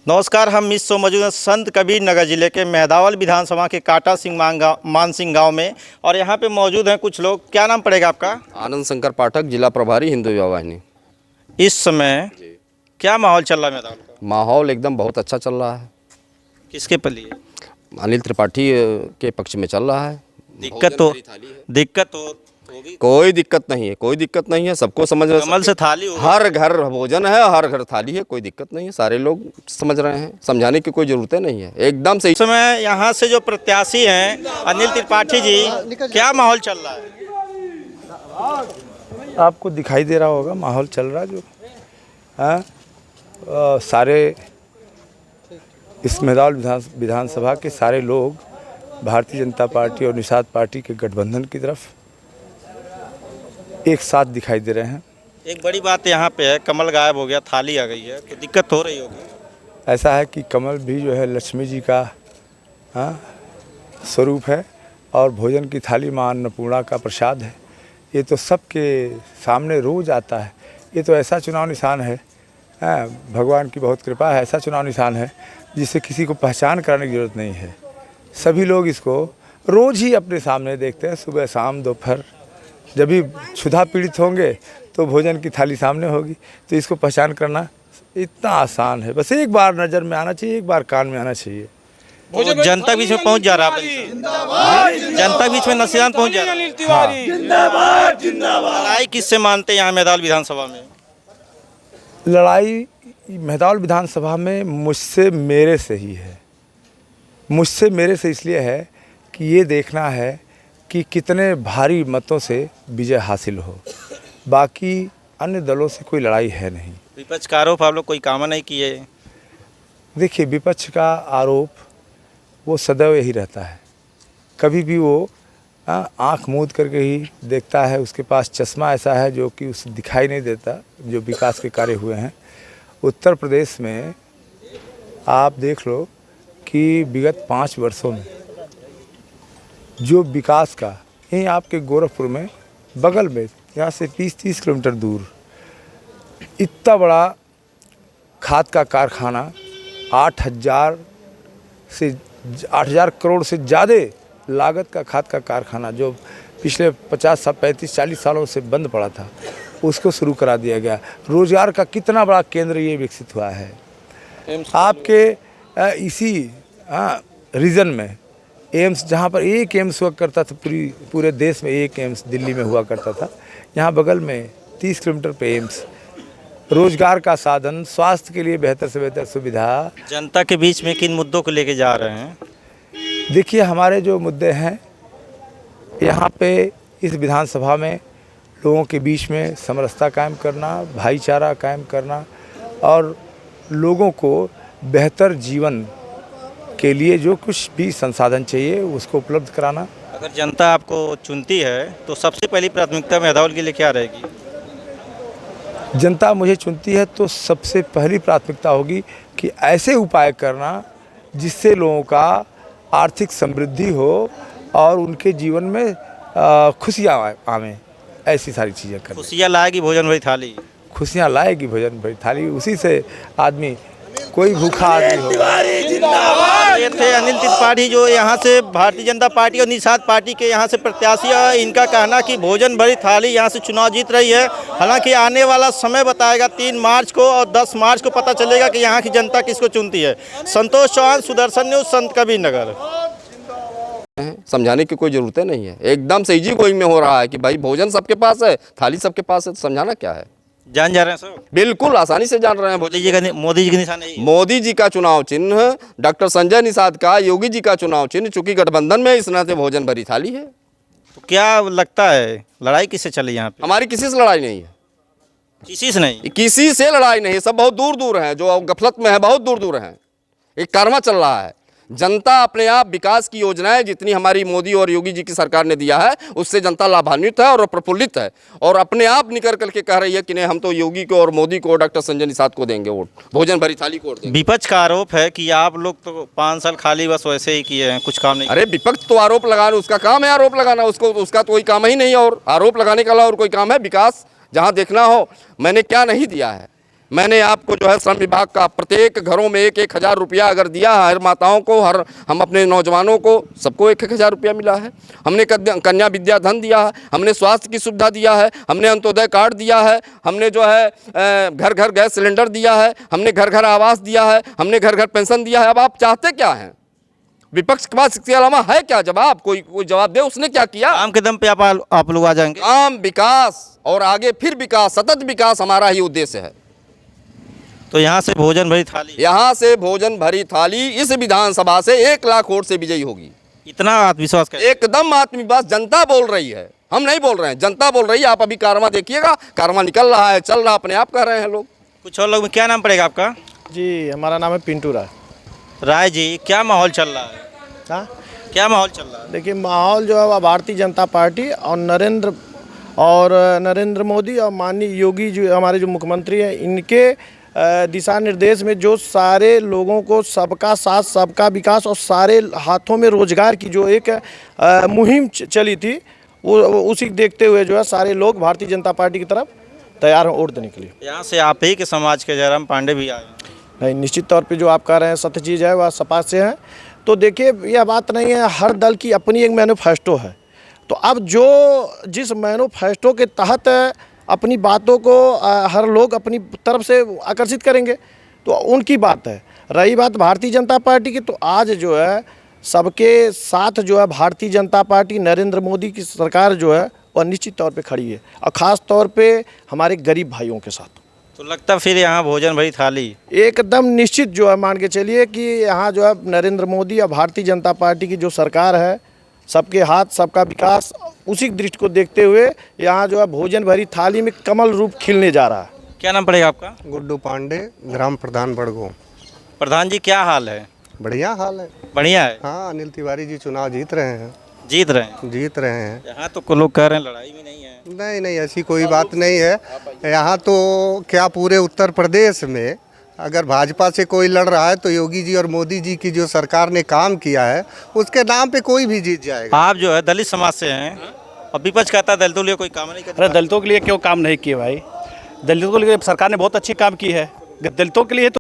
नमस्कार, हम इस समय मौजूद हैं संत कबीर नगर जिले के मेहदावल विधानसभा के काटा सिंह मानसिंह गांव में और यहाँ पे मौजूद हैं कुछ लोग। क्या नाम पड़ेगा आपका? आनंद शंकर पाठक, जिला प्रभारी हिंदू युवा वाहिनी। इस समय क्या माहौल चल रहा है मेहदावल का? माहौल एकदम बहुत अच्छा चल रहा है। किसके पर लिए? अनिल त्रिपाठी के पक्ष में चल रहा है। दिक्कत तो होगी? कोई दिक्कत नहीं है, कोई दिक्कत नहीं है। सबको समझ में कमल से थाली होगी। हर घर भोजन है, हर घर थाली है, कोई दिक्कत नहीं है। सारे लोग समझ रहे हैं, समझाने की कोई जरूरत नहीं है। एकदम से इस समय यहाँ से जो प्रत्याशी हैं अनिल त्रिपाठी जी, क्या माहौल चल रहा है? आपको दिखाई दे रहा होगा माहौल चल रहा जो सारे इस मेहदावल विधानसभा के सारे लोग भारतीय जनता पार्टी और निषाद पार्टी के गठबंधन की तरफ एक साथ दिखाई दे रहे हैं। एक बड़ी बात यहाँ पे है, कमल गायब हो गया, थाली आ गई है, तो दिक्कत हो रही होगी। ऐसा है कि कमल भी जो है लक्ष्मी जी का स्वरूप है और भोजन की थाली माँ अन्नपूर्णा का प्रसाद है। ये तो सबके सामने रोज आता है। ये तो ऐसा चुनाव निशान है, भगवान की बहुत कृपा है, ऐसा चुनाव निशान है जिसे किसी को पहचान कराने की जरूरत नहीं है। सभी लोग इसको रोज़ ही अपने सामने देखते हैं, सुबह शाम दोपहर। जब भी क्षुधा पीड़ित होंगे तो भोजन की थाली सामने होगी, तो इसको पहचान करना इतना आसान है। बस एक बार नज़र में आना चाहिए, एक बार कान में आना चाहिए। तो जनता बीच में पहुंच जा रहा है, जनता बीच में नसीहात पहुंच जा रहा है। लड़ाई किससे मानते हैं यहाँ मेहदावल विधानसभा में? लड़ाई मेहदावल विधानसभा में मुझसे मेरे से ही है। मुझसे मेरे से इसलिए है कि ये देखना है कि कितने भारी मतों से विजय हासिल हो। बाकी अन्य दलों से कोई लड़ाई है नहीं। विपक्ष का आरोप आप लोग कोई काम नहीं किए? देखिए, विपक्ष का आरोप वो सदैव यही रहता है। कभी भी वो आँख मूंद करके ही देखता है। उसके पास चश्मा ऐसा है जो कि उसे दिखाई नहीं देता जो विकास के कार्य हुए हैं। उत्तर प्रदेश में आप देख लो कि विगत 5 वर्षों में जो विकास का, यहीं आपके गोरखपुर में बगल में, यहाँ से 20-30 किलोमीटर दूर इतना बड़ा खाद का कारखाना, 8,000 करोड़ से ज़्यादा लागत का खाद का कारखाना जो पिछले 35-40 सालों से बंद पड़ा था, उसको शुरू करा दिया गया। रोज़गार का कितना बड़ा केंद्र ये विकसित हुआ है। आपके इसी रीजन में एम्स, जहाँ पर एक एम्स हुआ करता था, पूरे देश में एक एम्स दिल्ली में हुआ करता था, यहाँ बगल में 30 किलोमीटर पे एम्स। रोजगार का साधन, स्वास्थ्य के लिए बेहतर से बेहतर सुविधा। जनता के बीच में किन मुद्दों को लेके जा रहे हैं? देखिए, हमारे जो मुद्दे हैं यहाँ पे इस विधानसभा में लोगों के बीच में समरसता कायम करना, भाईचारा कायम करना और लोगों को बेहतर जीवन के लिए जो कुछ भी संसाधन चाहिए उसको उपलब्ध कराना। अगर जनता आपको चुनती है तो सबसे पहली प्राथमिकता मेहदावल के लिए क्या रहेगी? जनता मुझे चुनती है तो सबसे पहली प्राथमिकता होगी कि ऐसे उपाय करना जिससे लोगों का आर्थिक समृद्धि हो और उनके जीवन में खुशियाँ आवें। ऐसी सारी चीज़ें करना। खुशियाँ लाएगी भोजन भरी थाली? खुशियाँ लाएगी भोजन भरी थाली, उसी से आदमी, कोई भूखा आदमी हो। ये थे अनिल त्रिपाठी जो यहाँ से भारतीय जनता पार्टी और निषाद पार्टी के यहाँ से प्रत्याशी है। इनका कहना कि भोजन भरी थाली यहाँ से चुनाव जीत रही है। हालांकि आने वाला समय बताएगा, 3 मार्च को और 10 मार्च को पता चलेगा कि यहाँ की जनता किसको चुनती है। संतोष चौहान, सुदर्शन न्यूज़, संत कबीर नगर। समझाने की कोई जरूरत नहीं है। एकदम से इजी गोइंग में हो रहा है कि भाई भोजन सबके पास है, थाली सबके पास है, तो समझाना क्या है। जान जा रहे हैं सब? बिल्कुल आसानी से जान रहे हैं। मोदी जी का निशान है। मोदी जी का चुनाव चिन्ह, डॉक्टर संजय निषाद का, योगी जी का चुनाव चिन्ह, चूंकि गठबंधन में इस नाते भोजन भरी थाली है। तो क्या लगता है लड़ाई किससे चली यहाँ पे? हमारी किसी से लड़ाई नहीं है। किसी से नहीं? किसी से लड़ाई नहीं है। सब बहुत दूर दूर हैं, जो गफलत में है बहुत दूर दूर हैं। एक कारवा चल रहा है। जनता अपने आप विकास की योजनाएं जितनी हमारी मोदी और योगी जी की सरकार ने दिया है उससे जनता लाभान्वित है और प्रफुल्लित है और अपने आप निकल करके कह रही है कि नहीं, हम तो योगी को और मोदी को, डॉक्टर संजय निषाद को देंगे वोट, भोजन भरी थाली को वोट देंगे। विपक्ष का आरोप है कि आप लोग तो 5 साल खाली बस वैसे ही किए हैं, कुछ काम नहीं। अरे विपक्ष तो आरोप लगाना, उसका काम है आरोप लगाना, उसका तो कोई काम ही नहीं है और आरोप लगाने के अलावा और कोई काम है? विकास जहाँ देखना हो, मैंने क्या नहीं दिया है। मैंने आपको जो है श्रम विभाग का प्रत्येक घरों में 1-1 हज़ार रुपया अगर दिया है, हर माताओं को, हर हम अपने नौजवानों को सबको 1-1 हज़ार रुपया मिला है। हमने कन्या विद्या धन दिया है, हमने स्वास्थ्य की सुविधा दिया है, हमने अंत्योदय कार्ड दिया है, हमने जो है घर घर गैस सिलेंडर दिया है, हमने घर घर आवास दिया है, हमने घर घर पेंशन दिया है। अब आप चाहते क्या हैं? विपक्ष के पास इसके अलावा है क्या जवाब? कोई जवाब दे, उसने क्या किया? काम के दम पे आप लोग आ जाएंगे। काम, विकास और आगे फिर विकास, सतत विकास हमारा ही उद्देश्य है। तो यहाँ से भोजन भरी थाली, यहाँ से भोजन भरी थाली इस विधानसभा से 1 लाख वोट से विजयी होगी। इतना आत्मविश्वास कर। एकदम आत्मविश्वास, जनता बोल रही है, हम नहीं बोल रहे हैं, जनता बोल रही है। आप अभी कारवा देखिएगा, कारवा निकल रहा है, चल रहा, अपने आप कह रहे हैं लोग। कुछ और लोग में क्या नाम पड़ेगा आपका? जी, हमारा नाम है पिंटू राय जी। क्या माहौल चल रहा है? हाँ, क्या माहौल चल रहा है? देखिए माहौल जो है वह भारतीय जनता पार्टी और नरेंद्र मोदी और माननीय योगी जो हमारे जो मुख्यमंत्री हैं, इनके दिशा निर्देश में जो सारे लोगों को सबका साथ सबका विकास और सारे हाथों में रोजगार की जो एक मुहिम चली थी, वो उसी देखते हुए जो है सारे लोग भारतीय जनता पार्टी की तरफ तैयार हैं वोट देने के लिए। यहाँ से आप ही के समाज के जयराम पांडे भी आए हैं। नहीं, निश्चित तौर पे जो आप कह रहे हैं सत्य चीज़ है, वह सपा से है। तो देखिए यह बात नहीं है, हर दल की अपनी एक मैनिफेस्टो है। तो अब जो जिस मैनिफेस्टो के तहत अपनी बातों को हर लोग अपनी तरफ से आकर्षित करेंगे, तो उनकी बात है। रही बात भारतीय जनता पार्टी की, तो आज जो है सबके साथ जो है भारतीय जनता पार्टी, नरेंद्र मोदी की सरकार जो है वह निश्चित तौर पे खड़ी है, और ख़ास तौर पे हमारे गरीब भाइयों के साथ। तो लगता फिर यहाँ भोजन भरी थाली एकदम निश्चित जो है, मान के चलिए कि यहाँ जो है नरेंद्र मोदी और भारतीय जनता पार्टी की जो सरकार है, सबके हाथ सबका विकास, उसी दृष्टि को देखते हुए यहाँ जो है भोजन भरी थाली में कमल रूप खिलने जा रहा है। क्या नाम पड़ेगा आपका? गुड्डू पांडे, ग्राम प्रधान बड़गो। प्रधान जी, क्या हाल है? बढ़िया हाल है। बढ़िया है। हाँ, अनिल तिवारी जी चुनाव जीत रहे हैं। जीत रहे हैं? जीत रहे हैं। यहाँ तो लोग कह रहे हैं लड़ाई भी नहीं है। नहीं नहीं, ऐसी कोई बात नहीं है। यहाँ तो क्या पूरे उत्तर प्रदेश में अगर भाजपा से कोई लड़ रहा है तो योगी जी और मोदी जी की जो सरकार ने काम किया है उसके नाम पे कोई भी जीत जाएगा। आप जो है दलित समाज से हैं, और विपक्ष कहता है दलितों के लिए कोई काम नहीं करता। अरे दलितों के लिए क्यों काम नहीं किए भाई? दलितों के लिए सरकार ने बहुत अच्छी काम की है। दलितों के लिए तो